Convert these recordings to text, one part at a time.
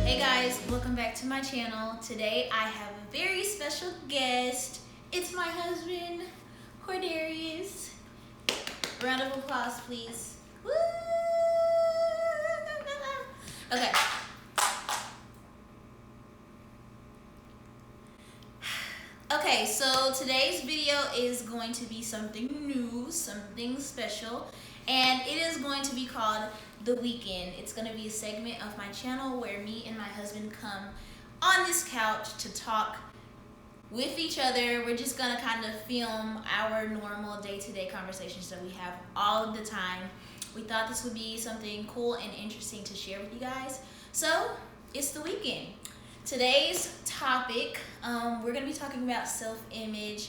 Hey guys, welcome back to my channel. Today I have a very special guest. It's my husband, Cordarius. Round of applause, please. Woo! Okay. Okay, so today's video is going to be something new, something special, and it is going to be called The Weekend. It's going to be a segment of my channel where me and my husband come on this couch to talk with each other. We're just going to kind of film our normal day-to-day conversations that we have all of the time. We thought this would be something cool and interesting to share with you guys. So, it's the weekend. Today's topic, we're going to be talking about self-image,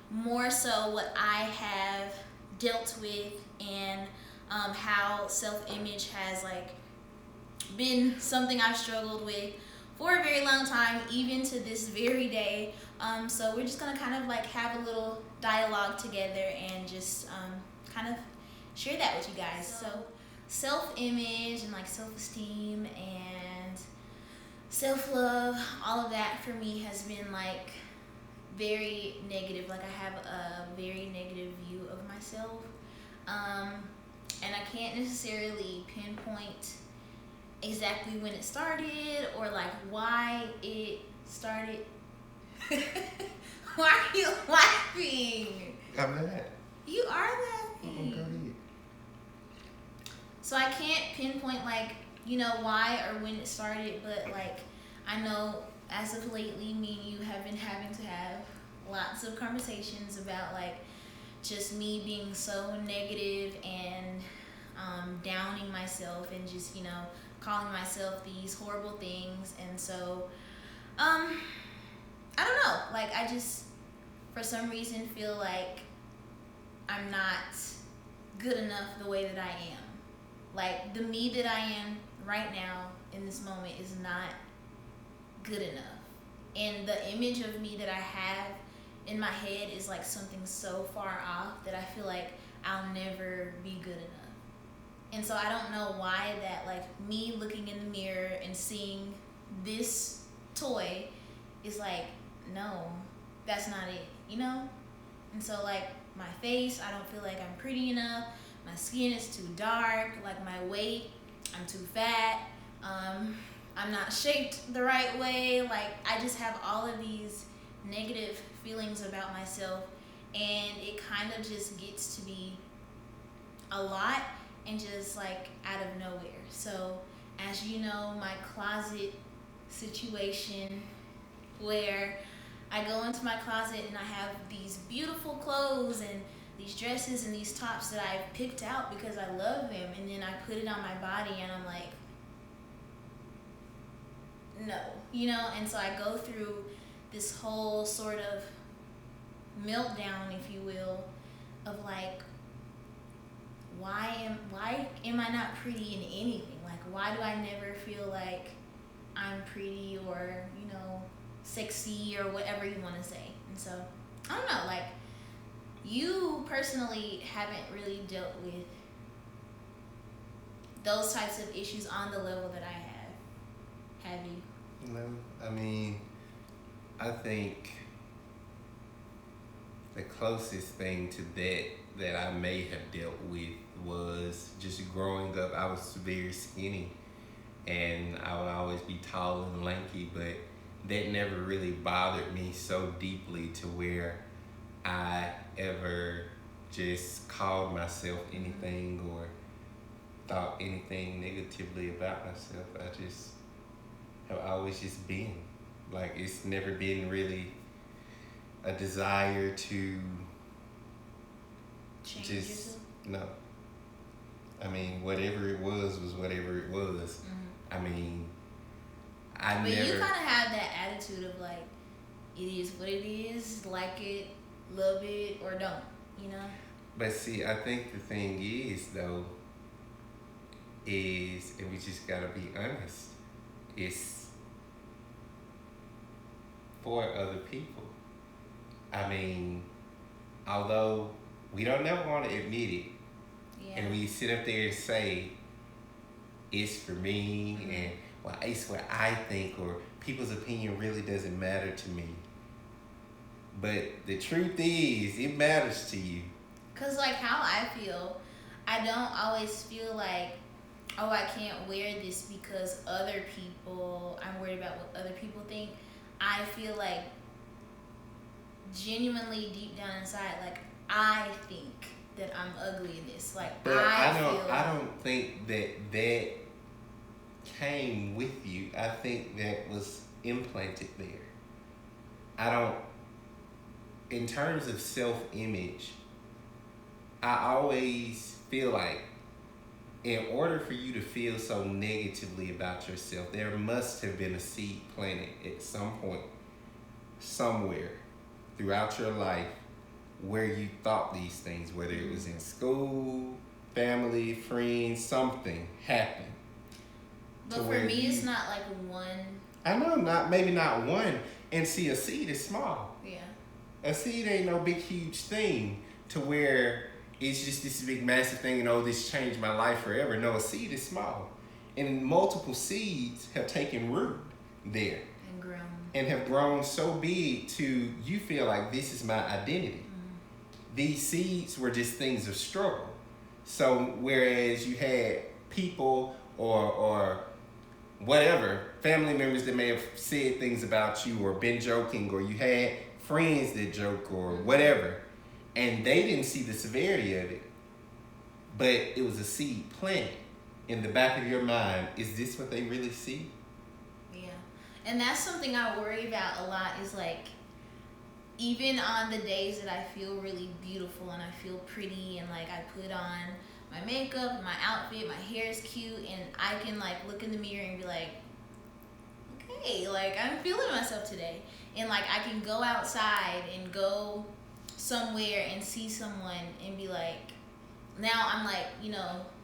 more so what I have dealt with and how self-image has been something I've struggled with for a very long time, even to this very day. So we're just going to kind of have a little dialogue together and just kind of share that with you guys. So self-image and self-esteem and self-love, all of that for me has been very negative. I have a very negative view of myself, and I can't necessarily pinpoint exactly when it started or why it started. Why are you laughing? I'm not. You are laughing. Go ahead. So I can't pinpoint why or when it started, but I know as of lately, me and you have been having to have lots of conversations about just me being so negative and downing myself and just calling myself these horrible things. And so I don't know, I just for some reason feel like I'm not good enough the way that I am. The me that I am right now in this moment is not good enough, and the image of me that I have in my head is something so far off that I feel like I'll never be good enough. And so I don't know why that me looking in the mirror and seeing this toy is no, that's not it, And so my face, I don't feel like I'm pretty enough. My skin is too dark. My weight, I'm too fat. I'm not shaped the right way. I just have all of these negative feelings about myself, and it kind of just gets to be a lot and just out of nowhere. So as you know, my closet situation, where I go into my closet and I have these beautiful clothes and these dresses and these tops that I've picked out because I love them, and then I put it on my body and I'm no, and so I go through this whole sort of meltdown, if you will, of why am I not pretty in anything? Why do I never feel like I'm pretty or sexy or whatever you want to say? And so I don't know, you personally haven't really dealt with those types of issues on the level that I have you? No, I think the closest thing to that I may have dealt with was just growing up. I was very skinny, and I would always be tall and lanky, but that never really bothered me so deeply to where I ever just called myself anything or thought anything negatively about myself. I just have always just been. It's never been really a desire to change just yourself? No. Whatever it was whatever it was. Mm-hmm. I but never. you kind of have that attitude of it is what it is, like it, love it, or don't, But see, I think the thing is though, and we just gotta be honest, it's for other people. Although we don't never want to admit it, yeah. and we sit up there and say it's for me, mm-hmm. and well, it's what I think, or people's opinion really doesn't matter to me. But the truth is, it matters to you. Cause like how I feel, I don't always feel like, oh, I can't wear this because other people, I'm worried about what other people think. I feel like genuinely deep down inside, like I think that I'm ugly in this. Like But feel I don't think that came with you. I think that was implanted there. I don't. In terms of self-image, I always feel like in order for you to feel so negatively about yourself, there must have been a seed planted at some point, somewhere throughout your life where you thought these things, whether it was in school, family, friends, something happened. But for me, it's not like one. I know, maybe not one. And see, a seed is small. Yeah. A seed ain't no big, huge thing to where it's just this big, massive thing and, oh, this changed my life forever. No, a seed is small. And multiple seeds have taken root there. And grown. And have grown so big to, you feel like this is my identity. These seeds were just things of struggle. So whereas you had people or whatever, family members that may have said things about you or been joking, or you had friends that joke or whatever, and they didn't see the severity of it, but it was a seed planted in the back of your mind. Is this what they really see? Yeah. And that's something I worry about a lot, is like, even on the days that I feel really beautiful and I feel pretty and like I put on my makeup, my outfit, my hair is cute, and I can like look in the mirror and be like, okay, like I'm feeling myself today. And like I can go outside and go somewhere and see someone and be like, now I'm like,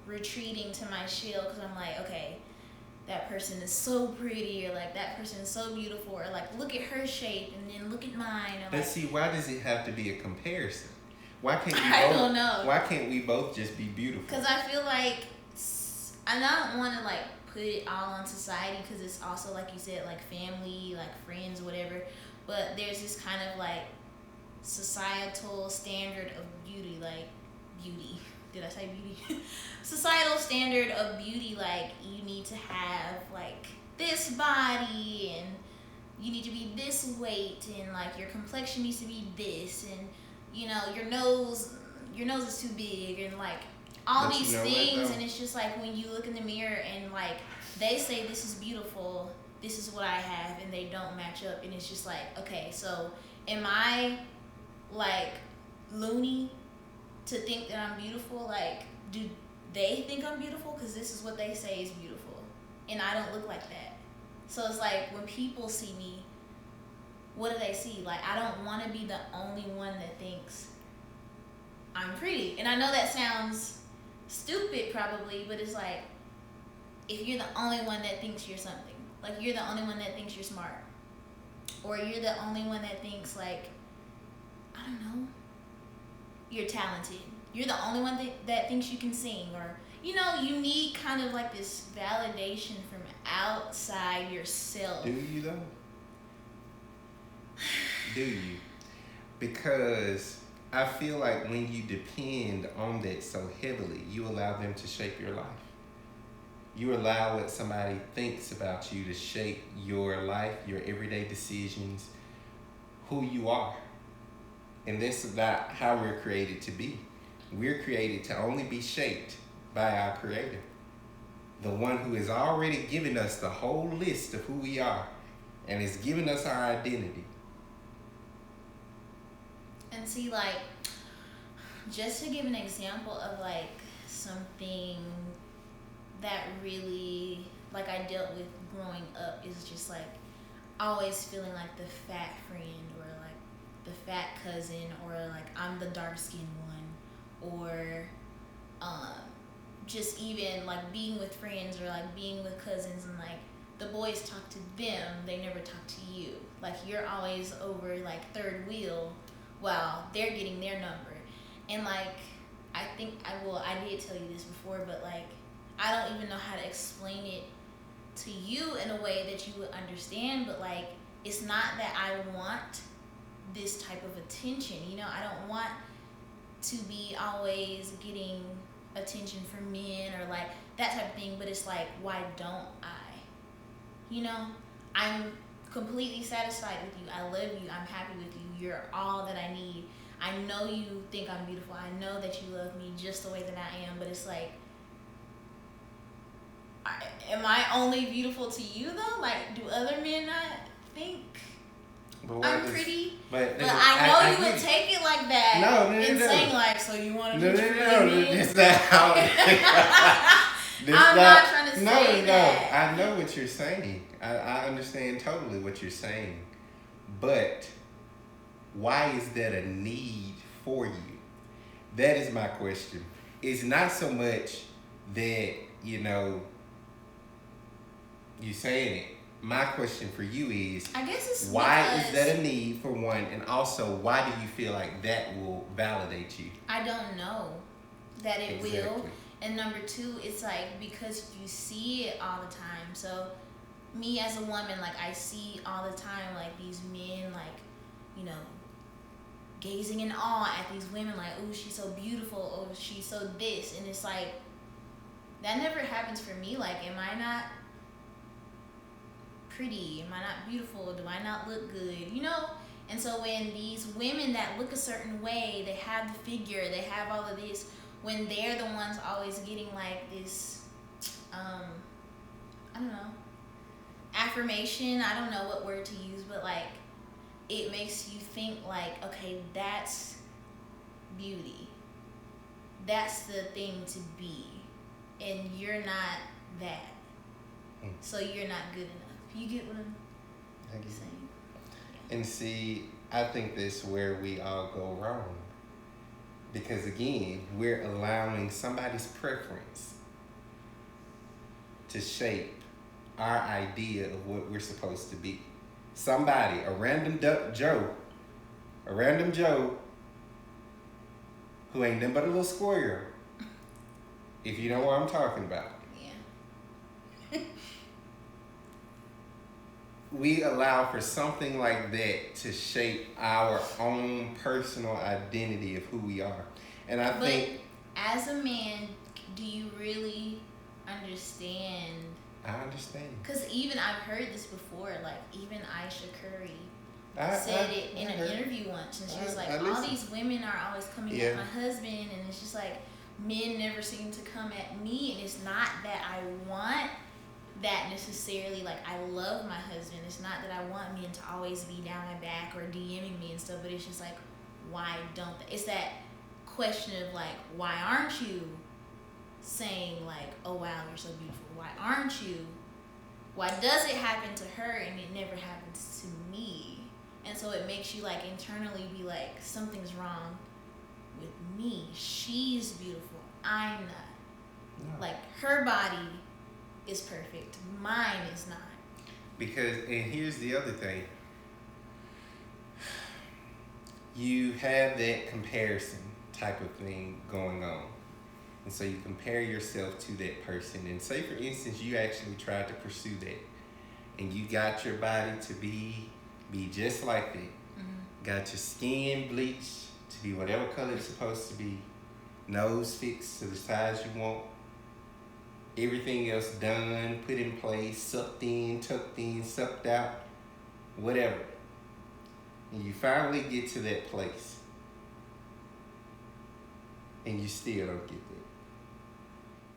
retreating to my shell, because I'm like, okay, that person is so pretty, or like that person is so beautiful, or like look at her shape and then look at mine. Or, but like, see, why does it have to be a comparison? Why can't we I both, don't know. Why can't we both just be beautiful? Because I feel like, I don't want to like put it all on society, because it's also, like you said, like family, like friends, whatever. But there's this kind of like societal standard of beauty, like beauty. Did I say beauty? Societal standard of beauty, like you need to have like this body, and you need to be this weight, and like your complexion needs to be this, and your nose is too big, and like all these things. And it's just like when you look in the mirror and like they say this is beautiful, this is what I have, and they don't match up, and it's just like, okay, so am I like loony to think that I'm beautiful? Like, do they think I'm beautiful because this is what they say is beautiful, and I don't look like that? So it's like when people see me, what do they see? Like, I don't want to be the only one that thinks I'm pretty. And I know that sounds stupid probably, but it's like, if you're the only one that thinks you're something, like you're the only one that thinks you're smart, or you're the only one that thinks like, I don't know, you're talented, you're the only one that thinks you can sing, or you need kind of like this validation from outside yourself. Do you though? Do you? Because I feel like when you depend on that so heavily, you allow them to shape your life. You allow what somebody thinks about you to shape your life, your everyday decisions, who you are. And that's not how we're created to be. We're created to only be shaped by our Creator, the one who has already given us the whole list of who we are and has given us our identity. And see, like, just to give an example of like something that really like I dealt with growing up, is just like always feeling like the fat friend, or like the fat cousin, or like I'm the dark skinned one, or just even like being with friends, or like being with cousins, and like the boys talk to them, they never talk to you. Like you're always over like third wheel while they're getting their number. And like I think I did tell you this before, but like I don't even know how to explain it to you in a way that you would understand, but like it's not that I want this type of attention. You know, I don't want to be always getting attention from men or like that type of thing, but it's like, why don't I? You know, I'm completely satisfied with you. I love you. I'm happy with you. You're all that I need. I know you think I'm beautiful. I know that you love me just the way that I am, but it's like, am I only beautiful to you though? Like, do other men not think I'm pretty? But I know you would take it like that. No, and saying like, so you want to be pretty? That's not how I'm not trying to say that. I know what you're saying. I understand totally what you're saying. But why is that a need for you? That is my question. It's not so much that, you know, you saying it. My question for you is, I guess it's why is that a need for one? And also, why do you feel like that will validate you? I don't know that it Exactly. will. And number two, it's like because you see it all the time. So me as a woman, like I see all the time like these men like, you know, gazing in awe at these women like, oh, she's so beautiful, oh, she's so this. And it's like, that never happens for me. Like, am I not pretty? Am I not beautiful? Do I not look good? You know? And so when these women that look a certain way, they have the figure, they have all of this, when they're the ones always getting like this, I don't know, affirmation, I don't know what word to use, but like, it makes you think like, okay, that's beauty. That's the thing to be. And you're not that. So you're not good enough. You get what I'm saying? And see, I think that's where we all go wrong. Because again, we're allowing somebody's preference to shape our idea of what we're supposed to be. Somebody, a random Joe who ain't nothing but a little squirrel, if you know what I'm talking about. Yeah. We allow for something like that to shape our own personal identity of who we are. And I think, as a man, do you really understand? I understand. Because even I've heard this before, like even Aisha Curry said it in an interview once, and she was like, all these women are always coming at my husband, and it's just like, men never seem to come at me, and it's not that I want that necessarily, like I love my husband, it's not that I want men to always be down my back or DMing me and stuff, but it's just like, why don't they? It's that question of like, why aren't you saying like, oh wow, you're so beautiful? Why aren't you? Why does it happen to her and it never happens to me? And so it makes you like internally be like, something's wrong with me. She's beautiful, I'm not. No. Like her body is perfect, mine is not. Because, and here's the other thing, you have that comparison type of thing going on. And so you compare yourself to that person. And say, for instance, you actually tried to pursue that. And you got your body to be just like that. Mm-hmm. Got your skin bleached to be whatever color it's supposed to be. Nose fixed to the size you want. Everything else done, put in place, sucked in, tucked in, sucked out, whatever. And you finally get to that place. And you still don't get there.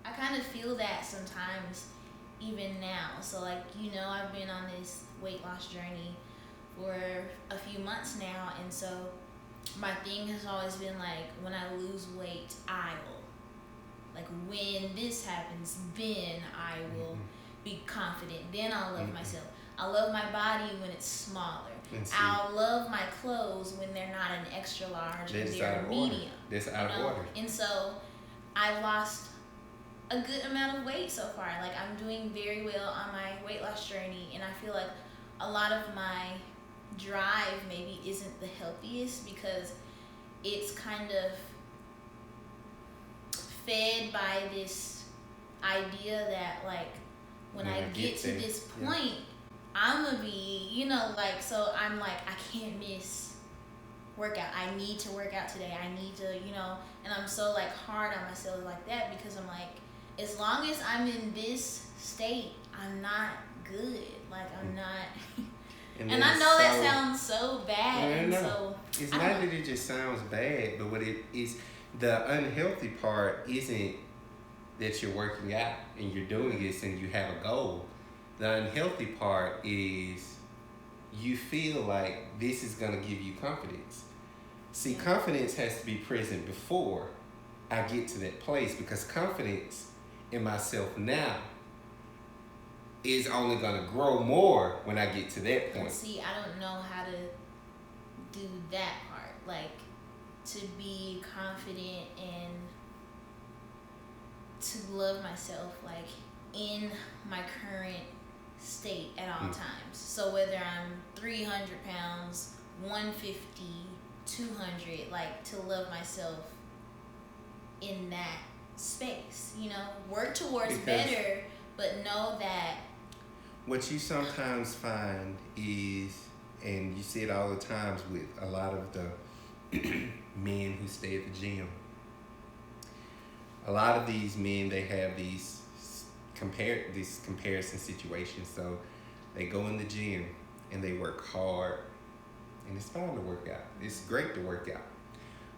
I kind of feel that sometimes, even now. So like, you know, I've been on this weight loss journey for a few months now. And so my thing has always been like, when I lose weight, I will. Like when this happens, then I will be confident. Then I'll love myself. I'll love my body when it's smaller. I'll love my clothes when they're not an extra large and they're medium. That's out of order. And so I've lost a good amount of weight so far. Like I'm doing very well on my weight loss journey, and I feel like a lot of my drive maybe isn't the healthiest because it's kind of fed by this idea that like when I get to this point, I'm gonna be, like, so I'm like, I can't miss workout. I need to work out today. I need to, and I'm so like hard on myself like that because I'm like, as long as I'm in this state, I'm not good. Like, I'm not. And I know that sounds so bad. No. So it's not that it just sounds bad, but what it is, the unhealthy part isn't that you're working out and you're doing this and you have a goal. The unhealthy part is you feel like this is going to give you confidence. See, confidence has to be present before I get to that place, because confidence in myself now is only going to grow more when I get to that point. See, I don't know how to do that part. Like, to be confident and to love myself, like, in my current state at all times. So whether I'm 300 pounds, 150, 200, like, to love myself in that space, work towards better, but know that what you sometimes find is, and you see it all the times with a lot of the men who stay at the gym, a lot of these men, they have these comparison situations. So they go in the gym and they work hard, and it's fine to work out. It's great to work out.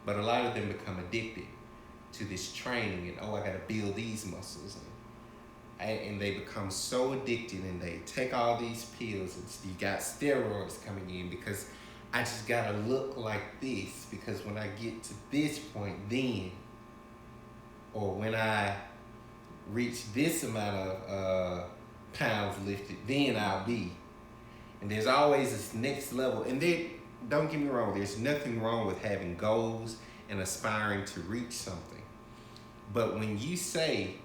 But a lot of them become addicted to this training, and I gotta build these muscles, and they become so addicted, and they take all these pills, and you got steroids coming in because I just gotta look like this, because when I get to this point then, or when I reach this amount of pounds lifted, then I'll be. And there's always this next level. And don't get me wrong, there's nothing wrong with having goals and aspiring to reach something. But when you say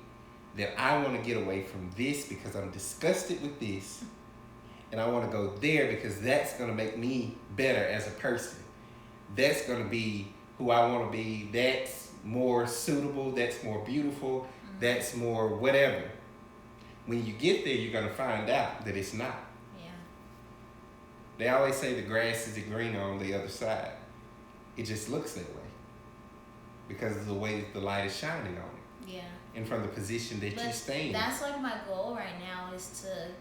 that I want to get away from this because I'm disgusted with this, and I want to go there because that's going to make me better as a person, that's going to be who I want to be, that's more suitable, that's more beautiful, that's more whatever. When you get there, you're going to find out that it's not. Yeah. They always say the grass is greener on the other side. It just looks that way because of the way that the light is shining on it. Yeah. And from the position that you stay in. That's like my goal right now, is to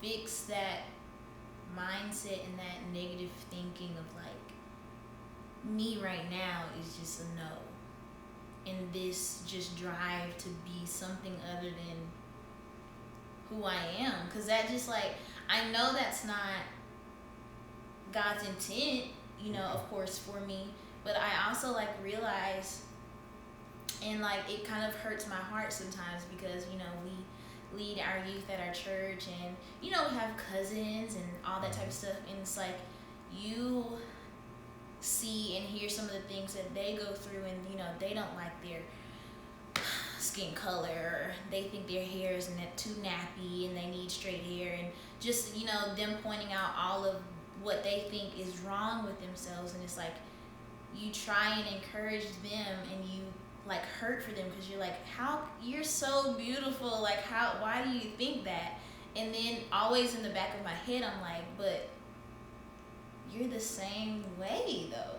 fix that mindset and that negative thinking of like, me right now is just a no. And this just drive to be something other than who I am. Because that just like, I know that's not God's intent, of course, for me. But I also like realize, and like it kind of hurts my heart sometimes because, we lead our youth at our church, and, we have cousins and all that type of stuff. And it's like, you see and hear some of the things that they go through, and they don't like their skin color, or they think their hair is too nappy and they need straight hair, and just them pointing out all of what they think is wrong with themselves. And it's like, you try and encourage them, and you like hurt for them because you're like, how, you're so beautiful, like, why do you think that? And then always in the back of my head I'm like, but you're the same way though.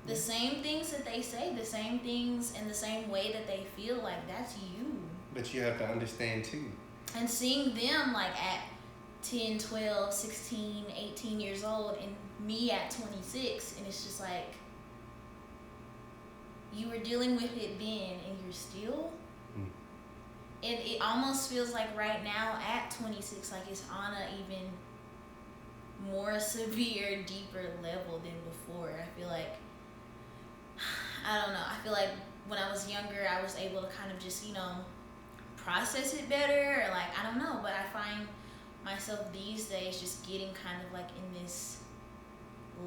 The same things that they say, the same things and the same way that they feel, like, that's you. But you have to understand too. And seeing them like at 10, 12, 16, 18 years old, and me at 26, and it's just like, you were dealing with it then and you're still. It almost feels like right now at 26, like it's on a even more severe, deeper level than before. I feel like, I don't know, I feel like when I was younger, I was able to kind of just, process it better, or like, I don't know, but I find myself these days just getting kind of like in this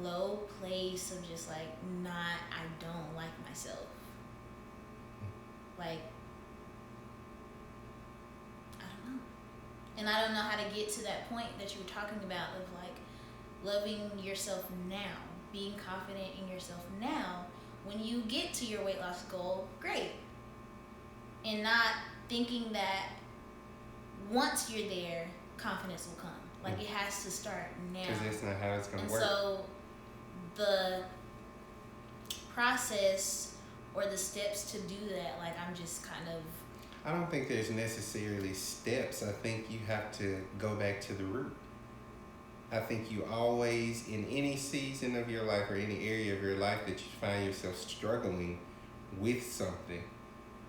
low place of just like, I don't like myself. Like, I don't know. And I don't know how to get to that point that you were talking about of like loving yourself now, being confident in yourself now. When you get to your weight loss goal, great. And not thinking that once you're there, confidence will come. Like, it has to start now. Because that's not how it's going to work. So the process or the steps to do that, like, I'm just kind of... I don't think there's necessarily steps. I think you have to go back to the root. I think you always, in any season of your life or any area of your life that you find yourself struggling with something,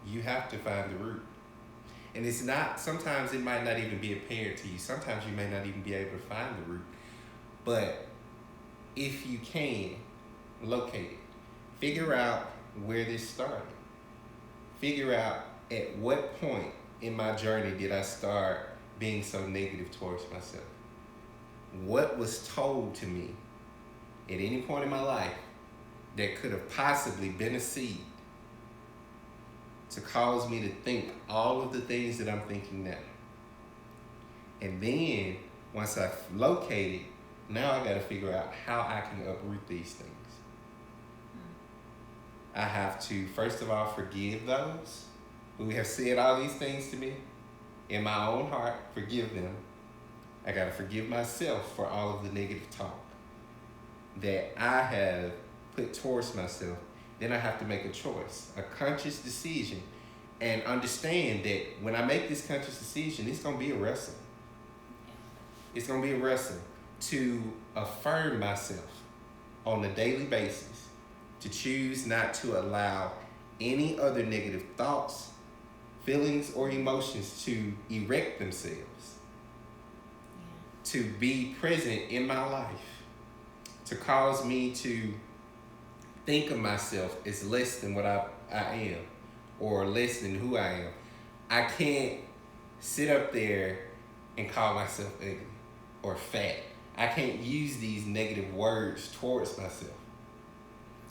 you have to find the root. And it's not, sometimes it might not even be apparent to you. Sometimes you may not even be able to find the root. But if you can, locate it. Figure out where this started. Figure out at what point in my journey did I start being so negative towards myself. What was told to me at any point in my life that could have possibly been a seed to cause me to think all of the things that I'm thinking now. And then, once I've located, now I gotta figure out how I can uproot these things. I have to, first of all, forgive those who have said all these things to me in my own heart, forgive them. I gotta forgive myself for all of the negative talk that I have put towards myself. Then I have to make a choice, a conscious decision, and understand that when I make this conscious decision, it's gonna be a wrestle. It's gonna be a wrestle to affirm myself on a daily basis, to choose not to allow any other negative thoughts, feelings, or emotions to erect themselves, to be present in my life, to cause me to think of myself as less than what I am, or less than who I am. I can't sit up there and call myself ugly or fat. I can't use these negative words towards myself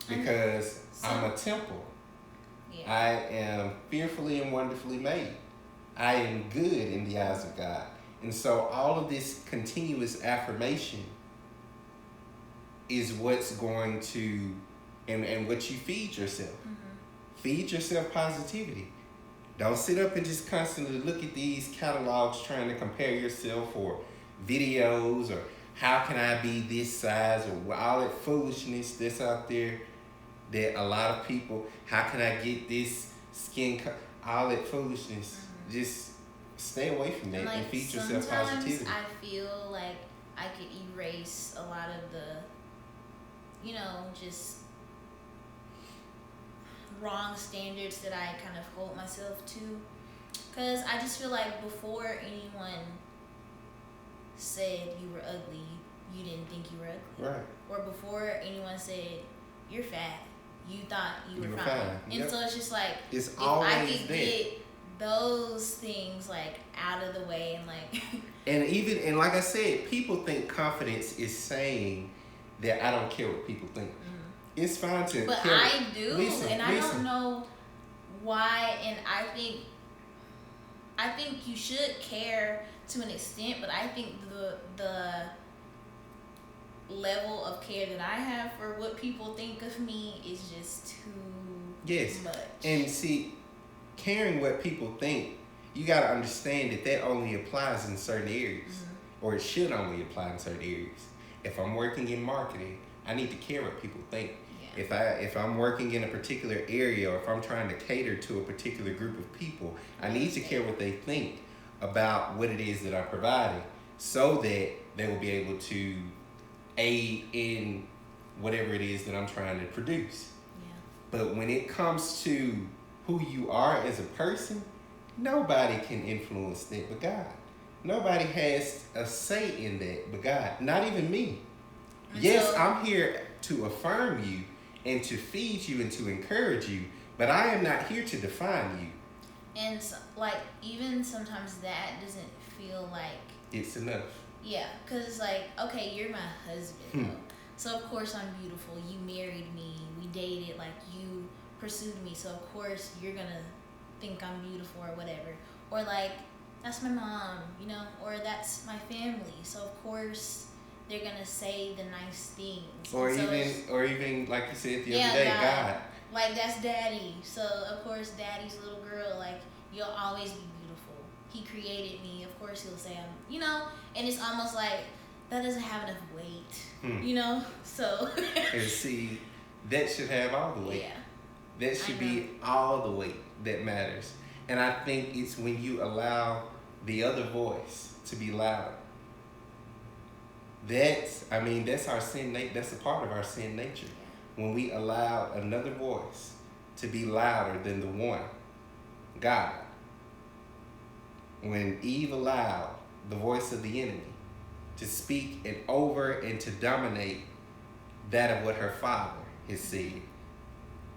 because I'm a temple. Yeah. I am fearfully and wonderfully made. I am good in the eyes of God. And so all of this continuous affirmation is what's going to, and what you feed yourself. Mm-hmm. Feed yourself positivity. Don't sit up and just constantly look at these catalogs trying to compare yourself, or videos, or how can I be this size, or all that foolishness that's out there that a lot of people, how can I get this skin all that foolishness. Mm-hmm. Just stay away from that, and feed yourself positivity. Sometimes I feel like I could erase a lot of the, just wrong standards that I kind of hold myself to. Because I just feel like before anyone said you were ugly, you didn't think you were ugly. Right. Or before anyone said you're fat, you thought you were fine. And so it's just like, it's if always I could there. get those things like out of the way, and like and like I said, people think confidence is saying that I don't care what people think. Mm-hmm. It's fine to but care. I do. Listen. I don't know why, and I think you should care to an extent, but I think the level of care that I have for what people think of me is just too much. And see, caring what people think, you got to understand that only applies in certain areas. Mm-hmm. Or it should only apply in certain areas. If I'm working in marketing, I need to care what people think. Yeah. If I'm working in a particular area, or if I'm trying to cater to a particular group of people, I need to care what they think about what it is that I'm providing, so that they will be able to aid in whatever it is that I'm trying to produce. Yeah. But when it comes to who you are as a person, nobody can influence that but God. Nobody has a say in that but God, not even me. And yes, I'm here to affirm you and to feed you and to encourage you, but I am not here to define you. And so, like, even sometimes that doesn't feel like it's enough. Yeah, because it's like, okay, you're my husband, though. So of course I'm beautiful. You married me. We dated. Like, you pursued me. So of course you're gonna think I'm beautiful or whatever. Or like, that's my mom, or that's my family. So of course they're gonna say the nice things. Or even like you said the other day, God. Like, that's daddy. So of course daddy's little girl, like, You'll always be beautiful. He created me. Of course, he'll say I'm, and it's almost like that doesn't have enough weight, So. And see, that should have all the weight. Yeah. That should be all the weight that matters. And I think it's when you allow the other voice to be loud. That's our sin. That's a part of our sin nature. When we allow another voice to be louder than the one, God. When Eve allowed the voice of the enemy to speak and over and to dominate that of what her father has said,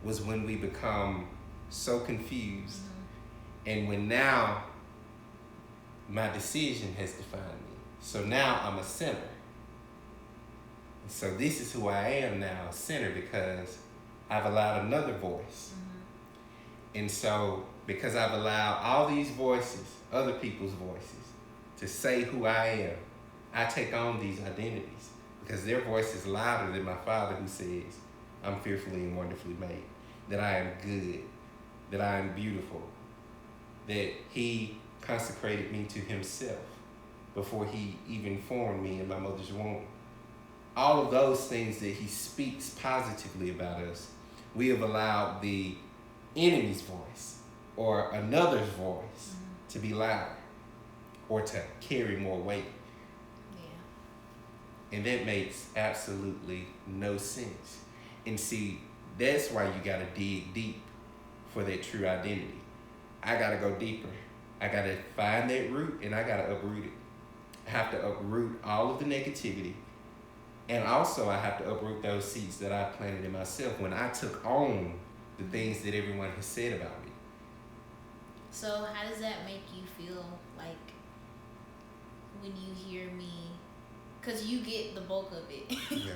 was when we become so confused. And when now my decision has defined me. So now I'm a sinner. So this is who I am now, a sinner, because I've allowed another voice. And so because I've allowed all these voices, other people's voices, to say who I am, I take on these identities because their voice is louder than my Father, who says, I'm fearfully and wonderfully made, that I am good, that I am beautiful, that He consecrated me to Himself before He even formed me in my mother's womb. All of those things that He speaks positively about us, we have allowed the enemy's voice or another's voice to be louder or to carry more weight. Yeah. And that makes absolutely no sense. And see, that's why you gotta dig deep for that true identity. I gotta go deeper. I gotta find that root and I gotta uproot it. I have to uproot all of the negativity. And also I have to uproot those seeds that I planted in myself when I took on the things that everyone has said about me. So how does that make you feel, like, when you hear me? Because you get the bulk of it. Yeah.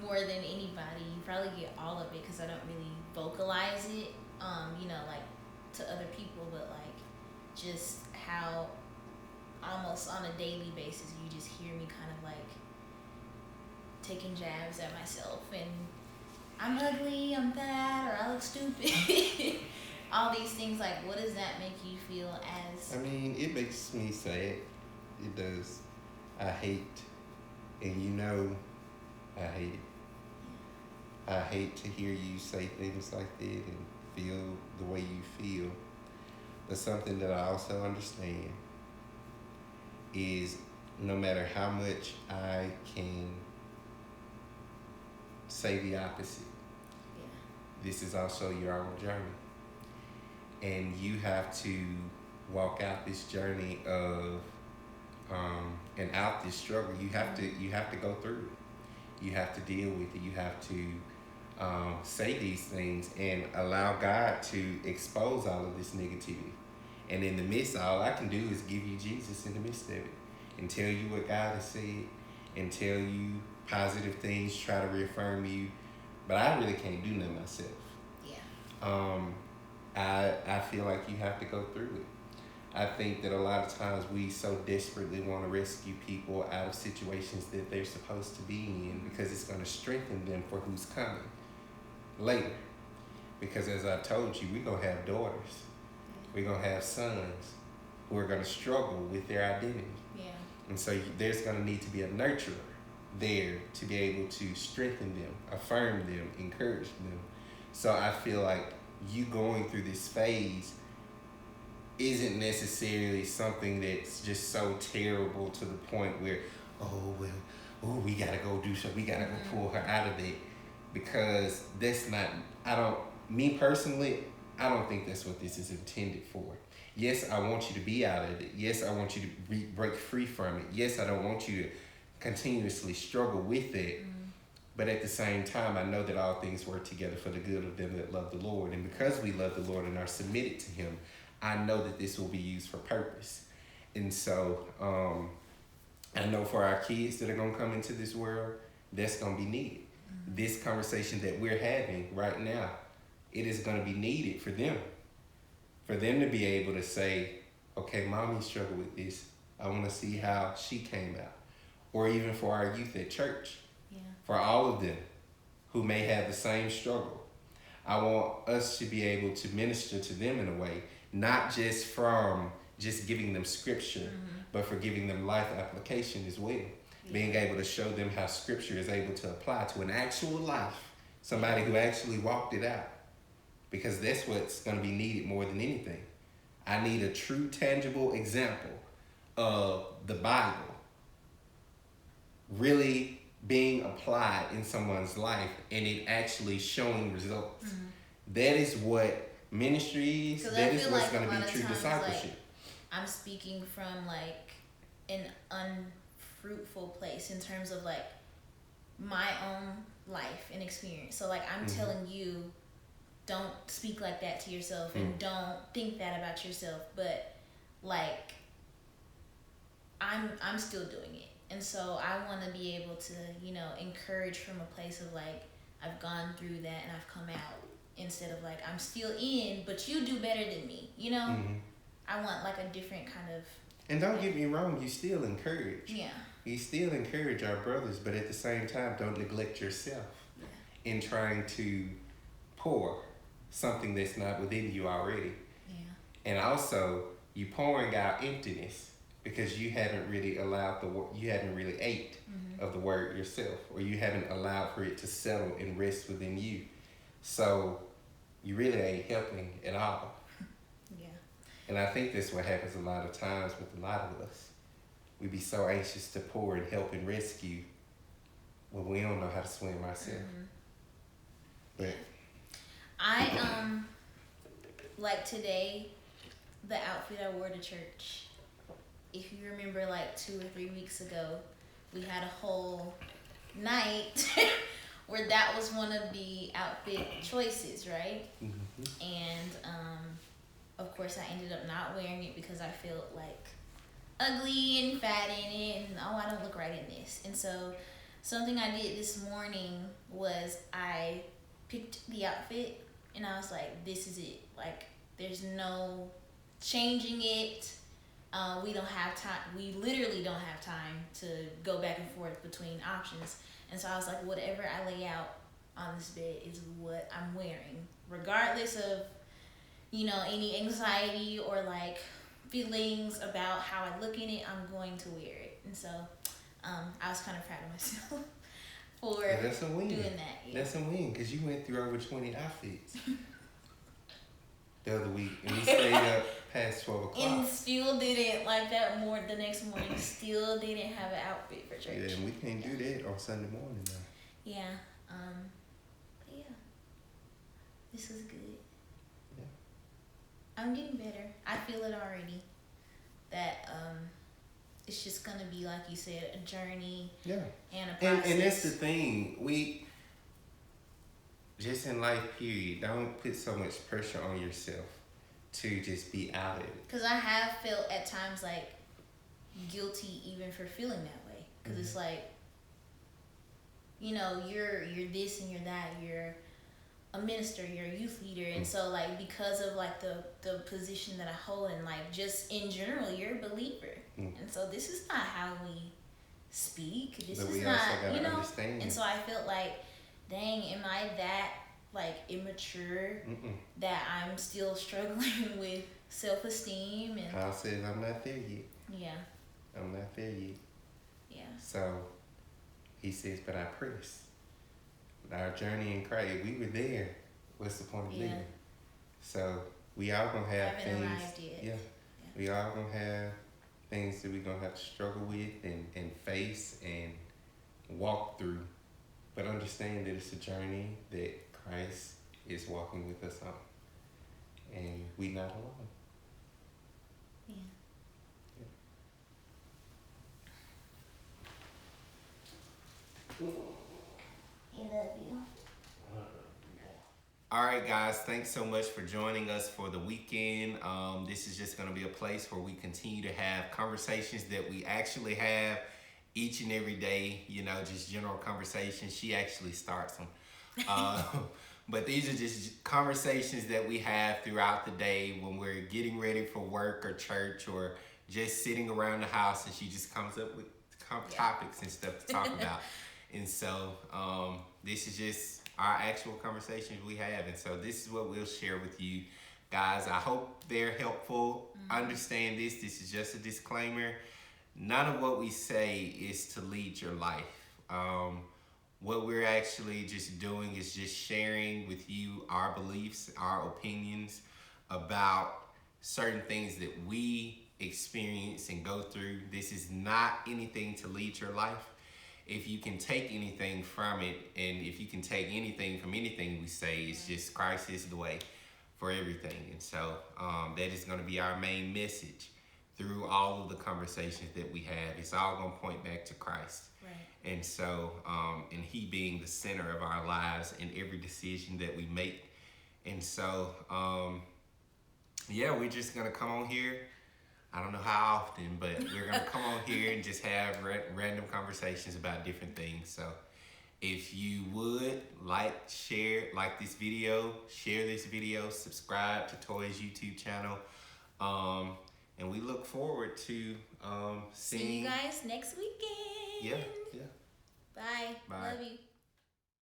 More than anybody. You probably get all of it because I don't really vocalize it, like to other people, but like just how almost on a daily basis you just hear me kind of like taking jabs at myself and I'm ugly, I'm fat, or I look stupid. All these things, like, what does that make you feel as? It makes me sad. It does. I hate, and I hate it. I hate to hear you say things like that and feel the way you feel. But something that I also understand is no matter how much I can say the opposite, this is also your own journey. And you have to walk out this journey of and out this struggle. You have to go through it. You have to deal with it. You have to say these things and allow God to expose all of this negativity. And in the midst, all I can do is give you Jesus in the midst of it and tell you what God has said and tell you positive things, try to reaffirm you. But I really can't do nothing myself. Yeah. I feel like you have to go through it. I think that a lot of times we so desperately want to rescue people out of situations that they're supposed to be in because it's going to strengthen them for who's coming later. Because as I told you, we're going to have daughters. We're going to have sons who are going to struggle with their identity. Yeah. And so there's going to need to be a nurturer there to be able to strengthen them, affirm them, encourage them. So I feel like you going through this phase isn't necessarily something that's just so terrible to the point where, we gotta go do something, we gotta go pull her out of it, because that's not, me personally, I don't think that's what this is intended for. Yes, I want you to be out of it. Yes, I want you to break free from it. Yes, I don't want you to continuously struggle with it. But at the same time, I know that all things work together for the good of them that love the Lord. And because we love the Lord and are submitted to Him, I know that this will be used for purpose. And so I know for our kids that are going to come into this world, that's going to be needed. Mm-hmm. This conversation that we're having right now, it is going to be needed for them. For them to be able to say, okay, mommy struggled with this. I want to see how she came out. Or even for our youth at church. For all of them who may have the same struggle. I want us to be able to minister to them in a way not just from just giving them scripture, but for giving them life application as well. Being able to show them how scripture is able to apply to an actual life, somebody who actually walked it out. Because that's what's going to be needed more than anything. I need a true, tangible example of the Bible really being applied in someone's life and it actually showing results. That is what ministry is. That is what's going to be true discipleship. I'm speaking from like an unfruitful place in terms of like my own life and experience. So like I'm telling you, don't speak like that to yourself and don't think that about yourself. But like I'm still doing it. And so I want to be able to, you know, encourage from a place of like, I've gone through that and I've come out, instead of like, I'm still in, but you do better than me, you know? I want like a different kind of... And don't get me wrong, you still encourage. Yeah. You still encourage our brothers, but at the same time, don't neglect yourself in trying to pour something that's not within you already. And also, you pouring out emptiness because you haven't really allowed you haven't really ate of the word yourself, or you haven't allowed for it to settle and rest within you. So you really ain't helping at all. And I think that's what happens a lot of times with a lot of us. We be so anxious to pour and help and rescue when we don't know how to swim ourselves. But I like today, the outfit I wore to church. If you remember, like 2 or 3 weeks ago, we had a whole night where that was one of the outfit choices, right? And of course, I ended up not wearing it because I felt like ugly and fat in it, and oh, I don't look right in this. And so something I did this morning was I picked the outfit and I was like, this is it. Like, there's no changing it. We don't have time. We literally don't have time to go back and forth between options. And so I was like, whatever I lay out on this bed is what I'm wearing, regardless of, you know, any anxiety or like feelings about how I look in it. I'm going to wear it. And so I was kind of proud of myself for that's a win. doing that. Yeah. That's a win, because you went through over 20 outfits the other week, and we stayed up past 12 o'clock. And still didn't, like that the next morning, still didn't have an outfit for church. Yeah, and we can't do that on Sunday morning now. Yeah. But yeah. This was good. Yeah. I'm getting better. I feel it already. That it's just gonna be, like you said, a journey. Yeah. And a process. And that's the thing. We just in life, period, don't put so much pressure on yourself to just be out of it. Because I have felt at times like guilty even for feeling that way. Because it's like, you know, you're this and you're that. You're a minister, you're a youth leader. And so like, because of like the position that I hold, and like just in general, you're a believer. And so this is not how we speak. This is not, you know. Understand. And so I felt like, dang, am I that like immature that I'm still struggling with self-esteem? And Paul says, I'm not there yet. Yeah. I'm not there yet. Yeah. So he says, but I press. Our journey in Christ, we were there. What's the point of living? So we all gonna have haven't things. Arrived yet. Yeah. We all gonna have things that we gonna have to struggle with and face and walk through. But understand that it's a journey that Christ is walking with us on. And we not alone. Yeah. I love you. All right, guys, thanks so much for joining us for the weekend. This is just going to be a place where we continue to have conversations that we actually have each and every day, you know, just general conversations. She actually starts them. But these are just conversations that we have throughout the day when we're getting ready for work or church or just sitting around the house, and she just comes up with topics and stuff to talk about. And so this is just our actual conversations we have. And so this is what we'll share with you Guys, I hope they're helpful. Understand this. This is just a disclaimer. None of what we say is to lead your life. What we're actually just doing is just sharing with you our beliefs, our opinions about certain things that we experience and go through. This is not anything to lead your life. If you can take anything from it, and if you can take anything from anything we say, it's just Christ is the way for everything. And so that is going to be our main message through all of the conversations that we have. It's all going to point back to Christ. Right. And so, and He being the center of our lives in every decision that we make. And so, yeah, we're just going to come on here. I don't know how often, but we're going to come on here and just have random conversations about different things. So if you would like this video, share this video, subscribe to Toy's YouTube channel. And we look forward to see you guys next weekend. Yeah. Bye. Bye. Love you.